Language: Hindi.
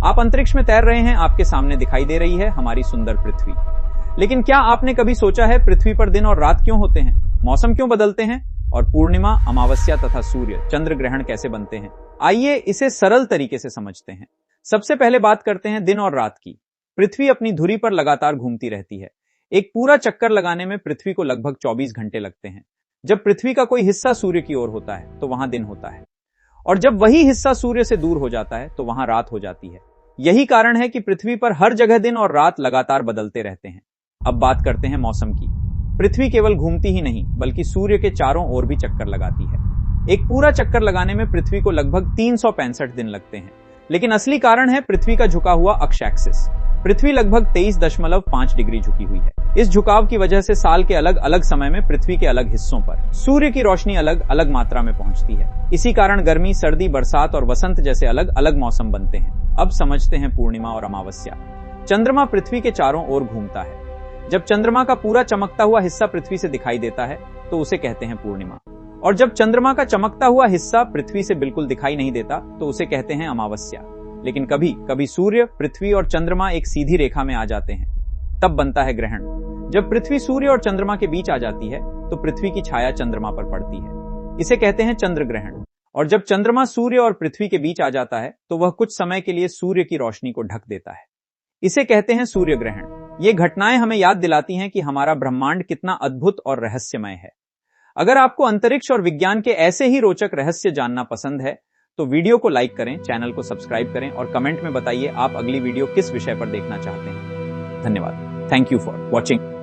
आप अंतरिक्ष में तैर रहे हैं, आपके सामने दिखाई दे रही है हमारी सुंदर पृथ्वी। लेकिन क्या आपने कभी सोचा है पृथ्वी पर दिन और रात क्यों होते हैं, मौसम क्यों बदलते हैं और पूर्णिमा, अमावस्या तथा सूर्य, चंद्र ग्रहण कैसे बनते हैं? आइए इसे सरल तरीके से समझते हैं। सबसे पहले बात करते हैं दिन और रात की। पृथ्वी अपनी धुरी पर लगातार घूमती रहती है। एक पूरा चक्कर लगाने में पृथ्वी को लगभग 24 घंटे लगते हैं। जब पृथ्वी का कोई हिस्सा सूर्य की ओर होता है तो वहां दिन होता है, और जब वही हिस्सा सूर्य से दूर हो जाता है तो वहां रात हो जाती है। यही कारण है कि पृथ्वी पर हर जगह दिन और रात लगातार बदलते रहते हैं। अब बात करते हैं मौसम की। पृथ्वी केवल घूमती ही नहीं बल्कि सूर्य के चारों ओर भी चक्कर लगाती है। एक पूरा चक्कर लगाने में पृथ्वी को लगभग 365 दिन लगते हैं। लेकिन असली कारण है पृथ्वी का झुका हुआ अक्ष एक्सिस। पृथ्वी लगभग 23.5 डिग्री झुकी हुई है। इस झुकाव की वजह से साल के अलग अलग समय में पृथ्वी के अलग हिस्सों पर सूर्य की रोशनी अलग अलग मात्रा में पहुंचती है। इसी कारण गर्मी, सर्दी, बरसात और वसंत जैसे अलग अलग मौसम बनते हैं। अब समझते हैं पूर्णिमा और अमावस्या। चंद्रमा पृथ्वी के चारों ओर घूमता है। जब चंद्रमा का पूरा चमकता हुआ हिस्सा पृथ्वी से दिखाई देता है तो उसे कहते हैं पूर्णिमा, और जब चंद्रमा का चमकता हुआ हिस्सा पृथ्वी से बिल्कुल दिखाई नहीं देता तो उसे कहते हैं अमावस्या। लेकिन कभी कभी सूर्य, पृथ्वी और चंद्रमा एक सीधी रेखा में आ जाते हैं, तब बनता है ग्रहण। जब पृथ्वी सूर्य और चंद्रमा के बीच आ जाती है तो पृथ्वी की छाया चंद्रमा पर पड़ती है। इसे कहते हैं चंद्र ग्रहण। और जब चंद्रमा सूर्य और पृथ्वी के बीच आ जाता है तो वह कुछ समय के लिए सूर्य की रोशनी को ढक देता है। इसे कहते हैं सूर्य ग्रहण। ये घटनाएं हमें याद दिलाती हैं कि हमारा ब्रह्मांड कितना अद्भुत और रहस्यमय है। अगर आपको अंतरिक्ष और विज्ञान के ऐसे ही रोचक रहस्य जानना पसंद है तो वीडियो को लाइक करें, चैनल को सब्सक्राइब करें और कमेंट में बताइए आप अगली वीडियो किस विषय पर देखना चाहते हैं। धन्यवाद। Thank you for watching.